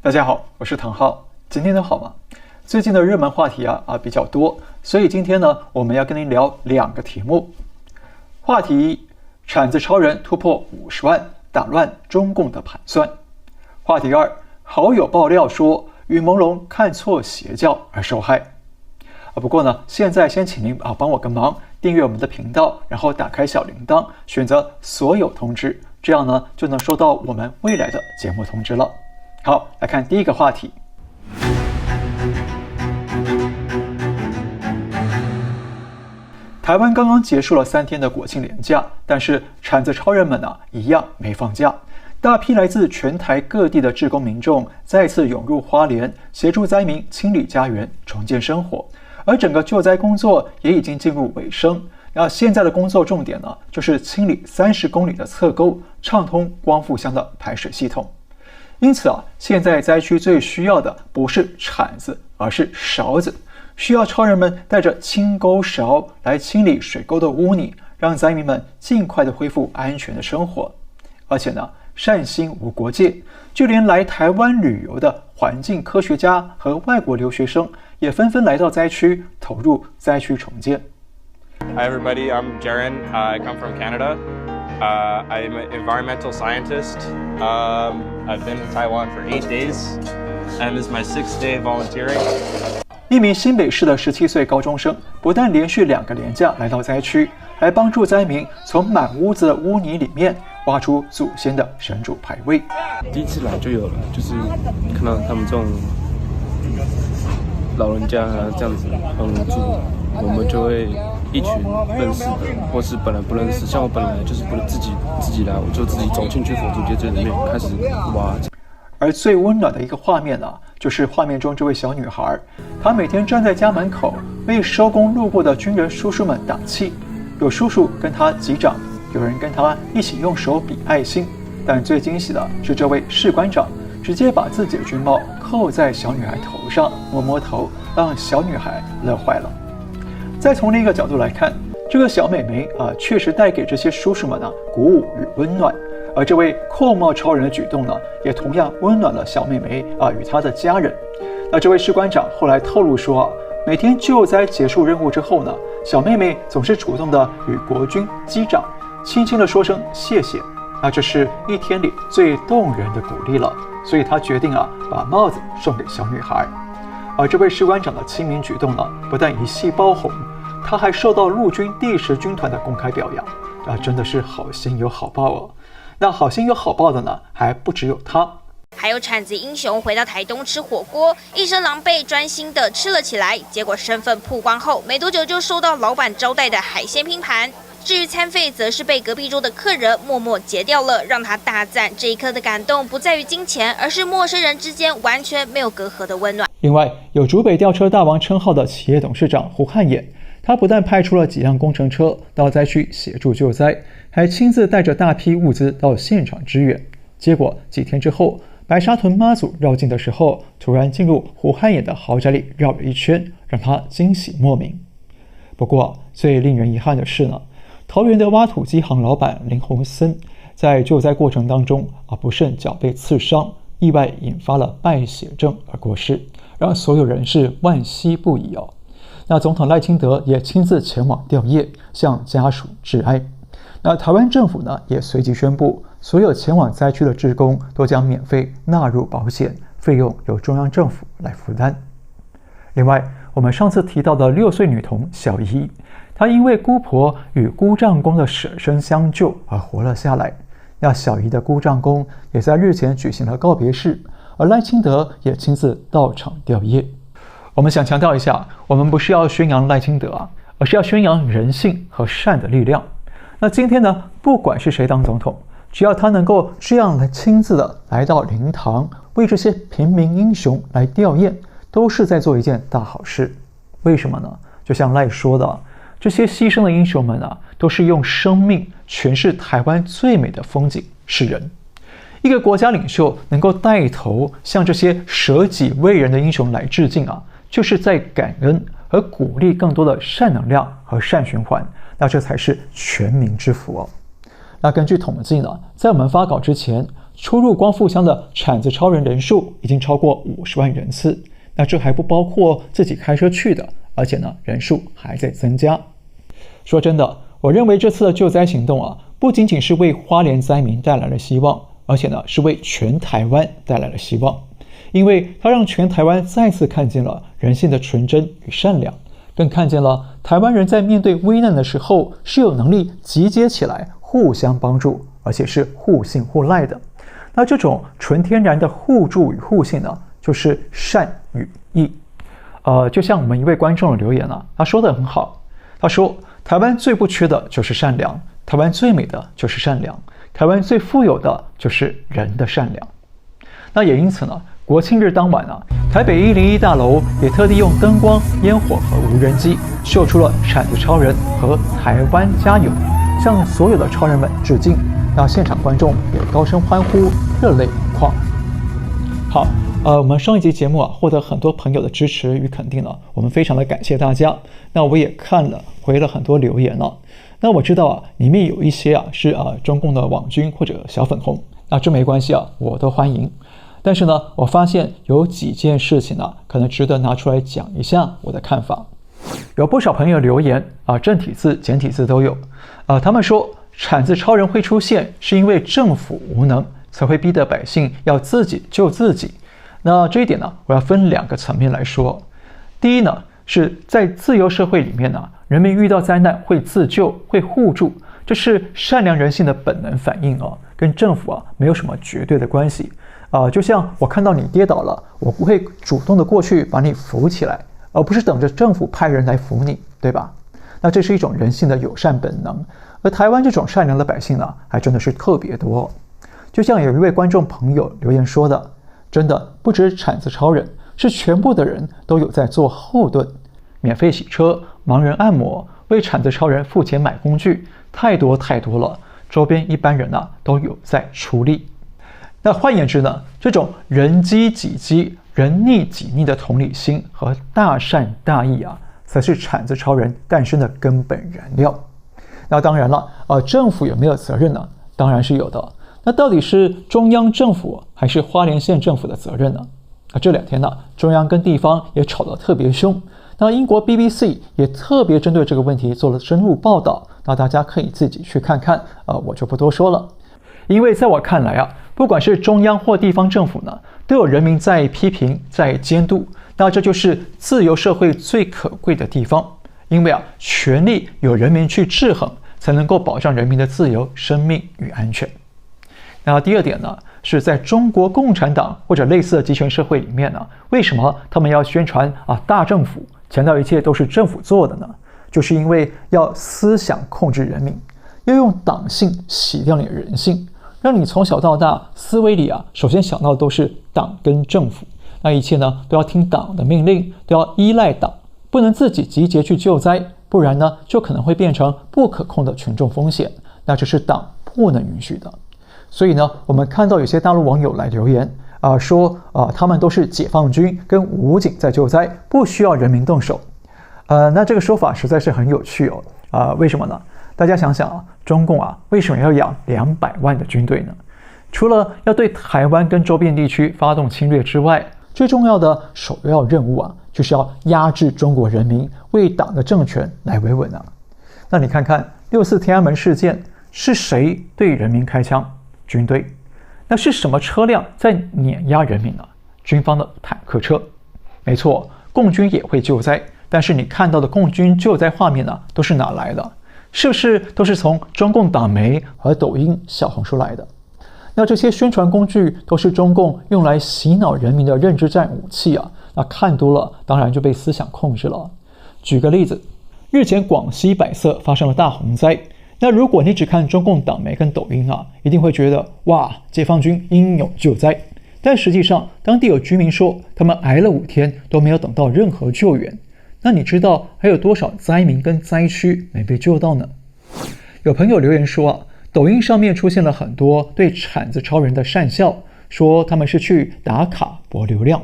大家好，我是唐浩，今天都好吗？最近的热门话题比较多，所以今天呢，我们要跟您聊2个题目。话题1：铲子超人突破50万，打乱中共的盘算。话题2：好友爆料说雨朦胧看错邪教而受害。不过呢，现在先请您帮我个忙，订阅我们的频道，然后打开小铃铛，选择所有通知，这样呢就能收到我们未来的节目通知了。好，来看第一个话题。台湾刚刚结束了3天的国庆连假，但是铲子超人们一样没放假。大批来自全台各地的志工民众再次涌入花莲，协助灾民清理家园、重建生活。而整个救灾工作也已经进入尾声。那现在的工作重点呢，就是清理30公里的侧沟，畅通光复乡的排水系统。因此现在灾区最需要的不是铲子，而是勺子。需要超人们带着清沟勺来清理水沟的污泥，让灾民们尽快的恢复安全的生活。而且呢，善心无国界，就连来台湾旅游的环境科学家和外国留学生也纷纷来到灾区，投入灾区重建。Hi everybody, I'm Jaren. I come from Canada. I'm an environmental scientist. I've been in Taiwan for 8 days, and this is my 6th day volunteering. 一名新北市的17岁高中生，不但连续2个连假来到灾区，来帮助灾民从满屋子的污泥里面挖出祖先的神主牌位。第一次来就有了，就是看到他们这种老人家这样子很无助，我们就会一群认识的，或是本来不认识，像我本来就是不自己来，我就自己走进去佛祖街这里面开始挖。而最温暖的一个画面就是画面中这位小女孩，她每天站在家门口为收工路过的军人叔叔们打气，有叔叔跟她击掌，有人跟她一起用手比爱心，但最惊喜的是这位士官长直接把自己的军帽扣在小女孩头上，摸摸头，让小女孩乐坏了。再从另一个角度来看，这个小美眉确实带给这些叔叔们鼓舞与温暖。而这位扣帽超人的举动也同样温暖了小妹妹与她的家人。那这位士官长后来透露说每天救灾结束任务之后小妹妹总是主动的与国军击掌，轻轻的说声谢谢。那这是1天里最动人的鼓励了，所以他决定把帽子送给小女孩。而这位士官长的亲民举动不但一夕爆红，他还受到陆军第10军团的公开表扬。真的是好心有好报哦。那好心有好报的呢，还不只有他，还有铲子英雄回到台东吃火锅，一身狼狈，专心的吃了起来。结果身份曝光后，没多久就收到老板招待的海鲜拼盘。至于餐费，则是被隔壁桌的客人默默结掉了，让他大赞这一刻的感动不在于金钱，而是陌生人之间完全没有隔阂的温暖。另外，有竹北吊车大王称号的企业董事长胡汉衍，他不但派出了几辆工程车到灾区协助救灾，还亲自带着大批物资到现场支援。结果几天之后，白沙屯妈祖绕境的时候，突然进入胡汉衍的豪宅里绕了一圈，让他惊喜莫名。不过最令人遗憾的是桃园的挖土机行老板林鸿森在救灾过程当中不慎脚被刺伤，意外引发了败血症而过世，让所有人是惋惜不已那总统赖清德也亲自前往吊唁，向家属致哀。那台湾政府也随即宣布，所有前往灾区的志工都将免费纳入保险，费用由中央政府来负担。另外，我们上次提到的6岁女童小怡，她因为姑婆与姑丈公的舍身相救而活了下来。那小怡的姑丈公也在日前举行了告别式，而赖清德也亲自到场吊唁。我们想强调一下，我们不是要宣扬赖清德而是要宣扬人性和善的力量。那今天不管是谁当总统，只要他能够这样来亲自的来到灵堂，为这些平民英雄来吊唁，都是在做一件大好事。为什么呢？就像赖说的，这些牺牲的英雄们都是用生命诠释台湾最美的风景是人。一个国家领袖能够带头向这些舍己为人的英雄来致敬就是在感恩和鼓励更多的善能量和善循环，那这才是全民之福那根据统计在我们发稿之前，出入光复乡的铲子超人人数已经超过50万人次。那这还不包括自己开车去的，而且呢，人数还在增加。说真的，我认为这次的救灾行动啊，不仅仅是为花莲灾民带来了希望，而且呢，是为全台湾带来了希望，因为它让全台湾再次看见了人性的纯真与善良，更看见了台湾人在面对危难的时候是有能力集结起来互相帮助，而且是互信互赖的。那这种纯天然的互助与互信呢，就是善与义。就像我们一位观众的留言啊，他说得很好，他说台湾最不缺的就是善良，台湾最美的就是善良，台湾最富有的就是人的善良。那也因此呢，国庆日当晚啊，台北101大楼也特地用灯光、烟火和无人机秀出了铲子超人和台湾加油，向所有的超人们致敬。那现场观众也高声欢呼，热泪盈眶。好，我们上一集节目啊，获得很多朋友的支持与肯定了，我们非常的感谢大家。那我也看了回了很多留言了。那我知道啊，里面有一些啊是中共的网军或者小粉红，那这没关系啊，我都欢迎。但是呢，我发现有几件事情呢，可能值得拿出来讲一下我的看法。有不少朋友留言啊，正体字、简体字都有。他们说铲子超人会出现，是因为政府无能，才会逼得百姓要自己救自己。那这一点呢，我要分2个层面来说。第一呢，是在自由社会里面呢，人民遇到灾难会自救，会互助，这是善良人性的本能反应啊，跟政府啊没有什么绝对的关系。就像我看到你跌倒了，我不会主动的过去把你扶起来，而不是等着政府派人来扶你，对吧？那这是一种人性的友善本能，而台湾这种善良的百姓呢，还真的是特别多。就像有一位观众朋友留言说的，真的不止铲子超人，是全部的人都有在做后盾，免费洗车、盲人按摩、为铲子超人付钱买工具，太多太多了。周边一般人啊都有在出力。那换言之呢，这种人机己机、人逆己逆的同理心和大善大义啊，才是铲子超人诞生的根本燃料。那当然了，政府有没有责任呢？当然是有的。那到底是中央政府还是花莲县政府的责任呢？这2天呢，中央跟地方也吵得特别凶。那英国 BBC 也特别针对这个问题做了深入报道，那大家可以自己去看看，我就不多说了。因为在我看来啊，不管是中央或地方政府呢，都有人民在批评、在监督，那这就是自由社会最可贵的地方。因为权力有人民去制衡，才能够保障人民的自由、生命与安全。那第2点呢，是在中国共产党或者类似的集权社会里面呢，为什么他们要宣传大政府，强调一切都是政府做的呢？就是因为要思想控制人民，要用党性洗掉你的人性，让你从小到大思维里首先想到的都是党跟政府，那一切呢都要听党的命令，都要依赖党，不能自己集结去救灾，不然呢就可能会变成不可控的群众风险，那这是党不能允许的。所以呢，我们看到有些大陆网友来留言说他们都是解放军跟武警在救灾，不需要人民动手。那这个说法实在是很有趣哦。为什么呢？大家想想中共为什么要养200万的军队呢？除了要对台湾跟周边地区发动侵略之外，最重要的首要任务就是要压制中国人民，为党的政权来维稳那你看看6·4天安门事件，是谁对人民开枪？军队。那是什么车辆在碾压人民呢？军方的坦克车。没错，共军也会救灾，但是你看到的共军救灾画面都是哪来的？是不是都是从中共党媒和抖音、小红书来的？那这些宣传工具都是中共用来洗脑人民的认知战武器那看多了当然就被思想控制了。举个例子，日前广西百色发生了大洪灾，那如果你只看中共党媒跟抖音一定会觉得哇，解放军英勇救灾。但实际上，当地有居民说，他们挨了5天都没有等到任何救援。那你知道还有多少灾民跟灾区没被救到呢？有朋友留言说抖音上面出现了很多对铲子超人的讪笑，说他们是去打卡博流量。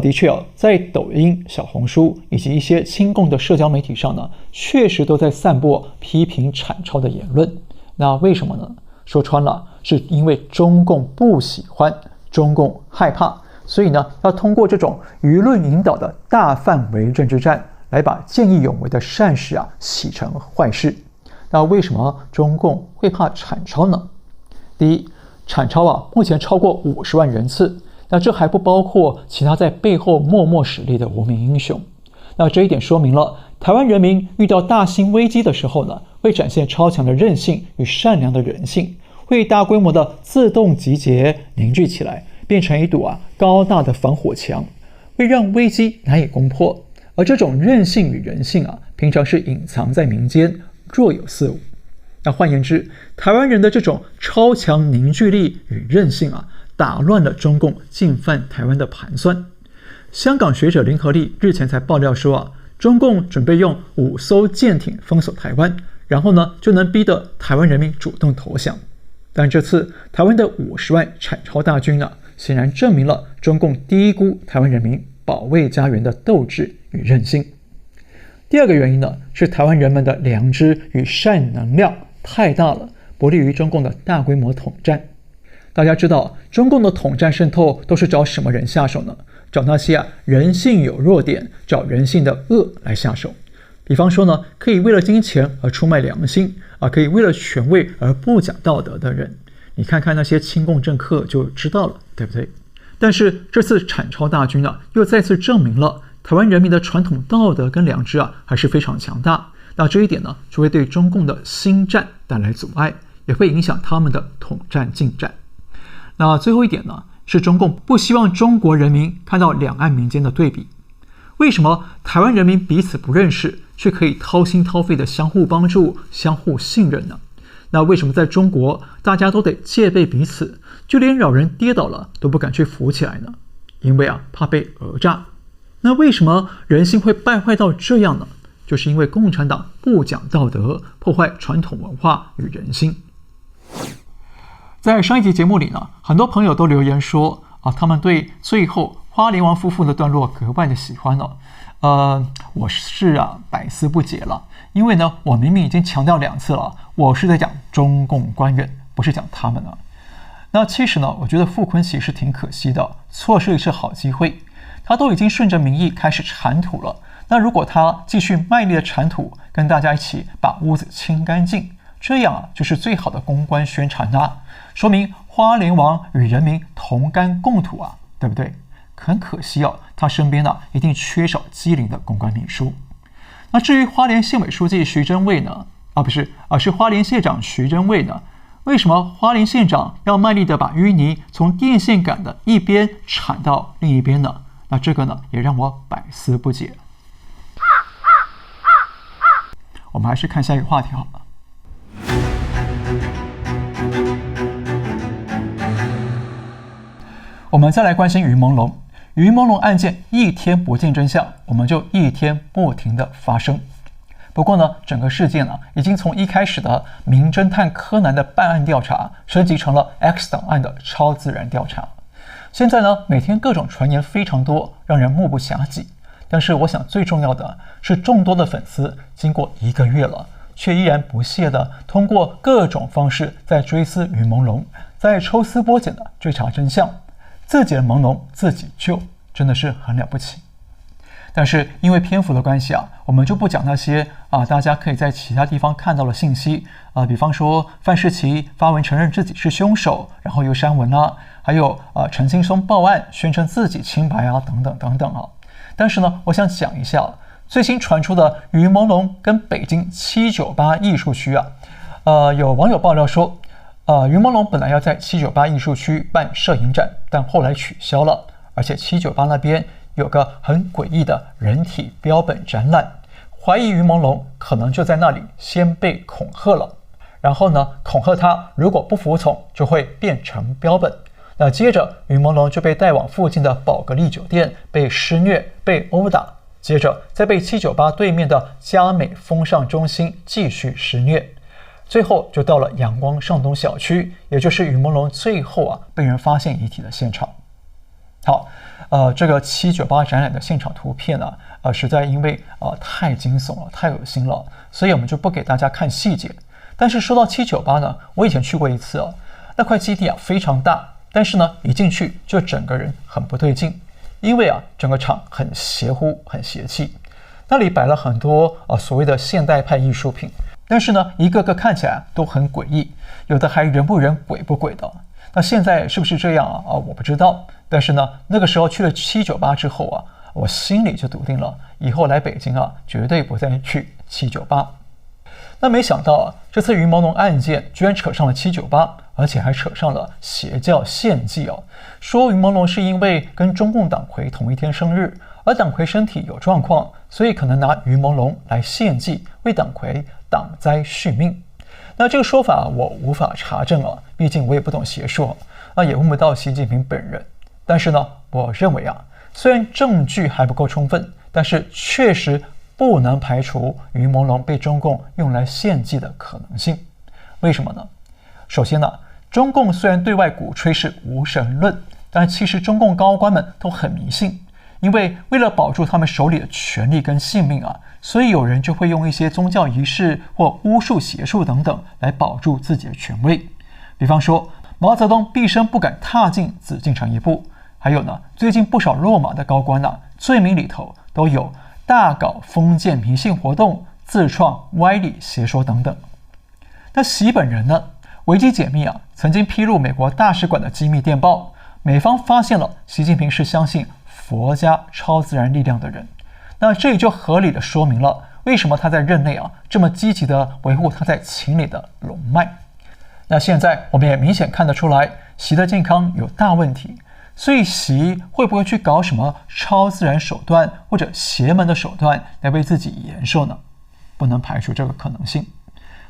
的确在抖音、小红书以及一些亲共的社交媒体上呢，确实都在散播批评铲超的言论。那为什么呢？说穿了是因为中共不喜欢，中共害怕，所以呢要通过这种舆论引导的大范围政治战来把见义勇为的善事洗成坏事。那为什么中共会怕产超呢？第一，产超目前超过50万人次，那这还不包括其他在背后默默使力的无名英雄。那这一点说明了台湾人民遇到大型危机的时候呢，会展现超强的韧性与善良的人性，会大规模的自动集结凝聚起来，变成一堵高大的防火墙，会让危机难以攻破。而这种韧性与人性平常是隐藏在民间，若有似无。那换言之，台湾人的这种超强凝聚力与韧性打乱了中共进犯台湾的盘算。香港学者林和利日前才爆料说中共准备用5艘舰艇封锁台湾，然后呢就能逼得台湾人民主动投降。但这次台湾的50万产超大军显然证明了中共低估台湾人民保卫家园的斗志与韧性。第二个原因呢，是台湾人们的良知与善能量太大了，不利于中共的大规模统战。大家知道中共的统战渗透都是找什么人下手呢？找那些人性有弱点，找人性的恶来下手。比方说呢，可以为了金钱而出卖良心可以为了权位而不讲道德的人，你看看那些亲共政客就知道了，对不对？但是这次产超大军又再次证明了台湾人民的传统道德跟良知还是非常强大。那这一点呢，就会对中共的新战带来阻碍，也会影响他们的统战进展。那最后一点呢，是中共不希望中国人民看到两岸民间的对比。为什么台湾人民彼此不认识，却可以掏心掏肺的相互帮助、相互信任呢？那为什么在中国大家都得戒备彼此，就连老人跌倒了都不敢去扶起来呢？因为怕被讹诈。那为什么人性会败坏到这样呢？就是因为共产党不讲道德，破坏传统文化与人心。在上一集节目里呢，很多朋友都留言说他们对最后花莲王夫妇的段落格外的喜欢我是百思不解了，因为呢，我明明已经强调2次了，我是在讲中共官员，不是讲他们了。那其实呢，我觉得傅崐萁是挺可惜的，错失一次好机会。他都已经顺着民意开始铲土了，那如果他继续卖力的铲土，跟大家一起把屋子清干净，这样就是最好的公关宣传说明花莲王与人民同甘共土对不对？很可惜他身边一定缺少机灵的公关秘书。那至于花莲县委书记徐榛蔚呢？是花莲县长徐榛蔚呢？为什么花莲县长要卖力的把淤泥从电线杆的一边铲到另一边呢？那这个呢，也让我百思不解。我们还是看下一个话题好了。我们再来关心于朦胧。于朦胧案件一天不见真相，我们就一天不停的发生。不过呢，整个事件已经从一开始的名侦探柯南的办案调查，升级成了 X 档案的超自然调查。现在呢，每天各种传言非常多，让人目不暇给。但是我想最重要的是，众多的粉丝经过1个月了，却依然不懈地通过各种方式在追思于朦胧，在抽丝剥茧地追查真相。自己的朦胧自己救，真的是很了不起。但是因为篇幅的关系我们就不讲那些大家可以在其他地方看到的信息比方说范世琦发文承认自己是凶手，然后又删文还有陈金松报案宣称自己清白等等等等但是呢，我想讲一下最新传出的于朦胧跟北京798艺术区有网友爆料说于朦胧本来要在798艺术区办摄影展，但后来取消了，而且798那边有个很诡异的人体标本展览，怀疑于朦胧可能就在那里先被恐吓了，然后呢，恐吓他如果不服从就会变成标本。那接着于朦胧就被带往附近的宝格丽酒店，被施虐，被殴打，接着再被798对面的嘉美风尚中心继续施虐，最后就到了阳光上东小区，也就是于朦胧最后被人发现遗体的现场。好，这个798展览的现场图片实在因为太惊悚了，太恶心了，所以我们就不给大家看细节。但是说到798呢，我以前去过一次啊，那块基地啊非常大，但是呢一进去就整个人很不对劲，因为啊整个场很邪乎很邪气，那里摆了很多所谓的现代派艺术品，但是呢一个个看起来都很诡异，有的还人不人鬼不鬼的。那现在是不是这样啊？我不知道，但是呢那个时候去了798之后啊，我心里就笃定了，以后来北京啊绝对不再去798。那没想到啊，这次云朦胧案件居然扯上了798，而且还扯上了邪教献祭哦，说云朦胧是因为跟中共党魁同一天生日，而党魁身体有状况，所以可能拿云朦胧来献祭，为党魁挡灾续命。那这个说法我无法查证啊，毕竟我也不懂邪术，也问不到习近平本人。但是呢，我认为啊，虽然证据还不够充分，但是确实不能排除云朦胧被中共用来献祭的可能性。为什么呢？首先呢，中共虽然对外鼓吹是无神论，但其实中共高官们都很迷信，因为为了保住他们手里的权力跟性命啊，所以有人就会用一些宗教仪式或巫术邪术等等来保住自己的权威。比方说毛泽东毕生不敢踏进紫禁城一步，还有呢，最近不少落马的高官罪名里头都有大搞封建迷信活动、自创歪理邪说等等。那习本人呢，维基解密曾经披露美国大使馆的机密电报，美方发现了习近平是相信佛家超自然力量的人。那这也就合理的说明了为什么他在任内这么积极的维护他在秦里的龙脉。那现在我们也明显看得出来，习的健康有大问题，所以习会不会去搞什么超自然手段或者邪门的手段来为自己延寿呢？不能排除这个可能性。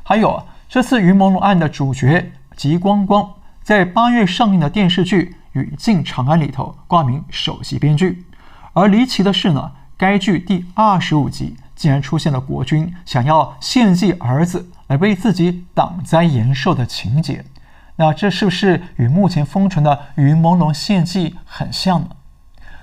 还有这次云朦胧案的主角吉光光，在8月上映的电视剧《语境长安》里头挂名首席编剧，而离奇的是呢，该剧第25集竟然出现了国君想要献祭儿子来为自己挡灾延寿的情节。那这是不是与目前疯传的云朦胧献祭很像呢？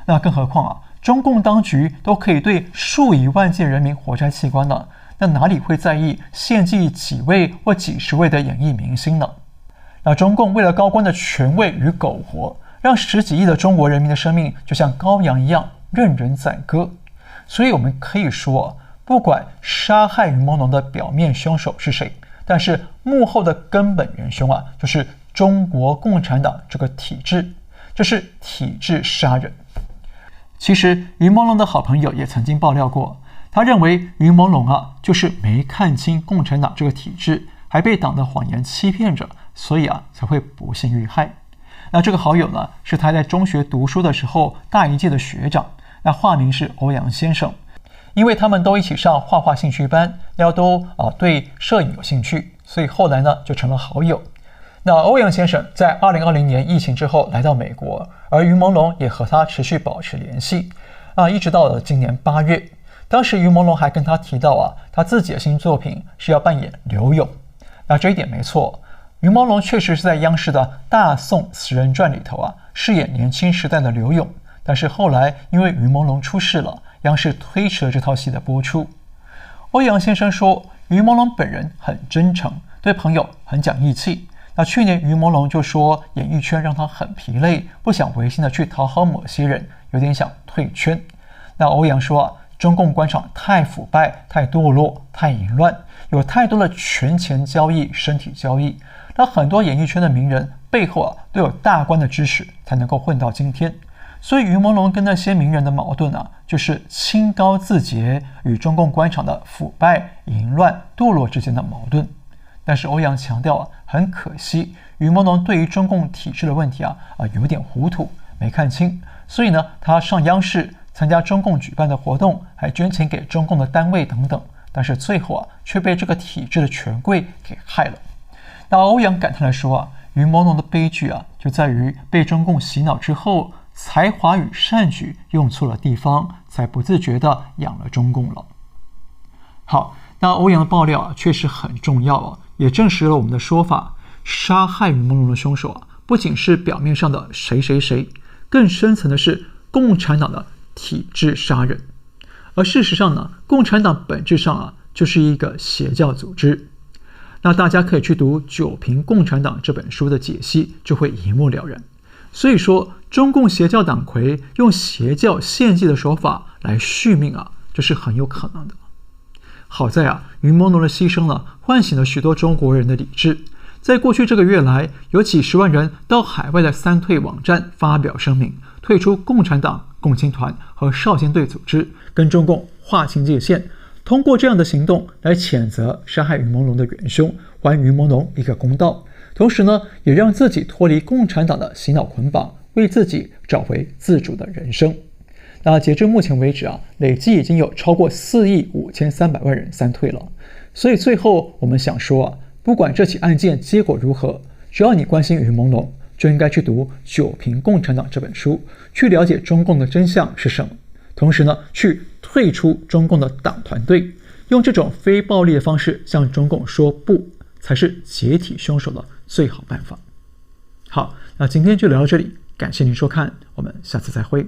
那更何况中共当局都可以对数以万计人民活摘器官了，那哪里会在意献祭几位或几十位的演艺明星呢？那中共为了高官的权位与苟活，让10几亿的中国人民的生命就像羔羊一样任人宰割。所以我们可以说，不管杀害云朦胧的表面凶手是谁，但是幕后的根本元凶就是中国共产党这个体制，这是体制杀人。其实云朦胧的好朋友也曾经爆料过，他认为云朦胧就是没看清共产党这个体制，还被党的谎言欺骗着，所以才会不幸遇害。那这个好友呢，是他在中学读书的时候大一届的学长，那化名是欧阳先生。因为他们都一起上画画兴趣班，都对摄影有兴趣，所以后来呢就成了好友。那欧阳先生在2020年疫情之后来到美国，而云朦胧也和他持续保持联系一直到了今年8月。当时云朦胧还跟他提到他自己的新作品是要扮演刘勇。那这一点没错，云朦胧确实是在央视的《大宋词人传》里头饰演年轻时代的刘勇，但是后来因为云朦胧出事了，央视推迟了这套戏的播出。欧阳先生说，云朦胧本人很真诚，对朋友很讲义气。那去年云朦胧就说演艺圈让他很疲累，不想违心的去讨好某些人，有点想退圈。那欧阳说中共官场太腐败、太堕落、太淫乱，有太多的权钱交易、身体交易。那很多演艺圈的名人背后都有大官的支持，才能够混到今天。所以云朦胧跟那些名人的矛盾就是清高自洁与中共官场的腐败、淫乱、堕落之间的矛盾。但是欧阳强调很可惜，云朦胧对于中共体制的问题有点糊涂，没看清。所以呢，他上央视参加中共举办的活动，还捐钱给中共的单位等等，但是最后却被这个体制的权贵给害了。那欧阳感叹地说云朦胧的悲剧就在于被中共洗脑之后，才华与善举用错了地方，才不自觉地养了中共了。好，那欧阳的爆料确实很重要也证实了我们的说法，杀害云朦胧的凶手不仅是表面上的谁谁谁，更深层的是共产党的体制杀人。而事实上呢，共产党本质上就是一个邪教组织。那大家可以去读《九评共产党》这本书的解析，就会一目了然。所以说，中共邪教党魁用邪教献祭的手法来续命啊，这是很有可能的。好在啊，云朦胧的牺牲了，唤醒了许多中国人的理智。在过去这个月来，有几十万人到海外的三退网站发表声明，退出共产党、共青团和少先队组织，跟中共划清界限。通过这样的行动来谴责杀害云朦胧的元凶，还云朦胧一个公道。同时呢，也让自己脱离共产党的洗脑捆绑，为自己找回自主的人生。那截至目前为止啊，累计已经有超过4亿5300万人三退了。所以最后我们想说啊，不管这起案件结果如何，只要你关心云朦胧，就应该去读《九评共产党》这本书，去了解中共的真相是什么。同时呢，去退出中共的党团队，用这种非暴力的方式向中共说不，才是解体凶手的最好办法。好，那今天就聊到这里，感谢您收看，我们下次再会。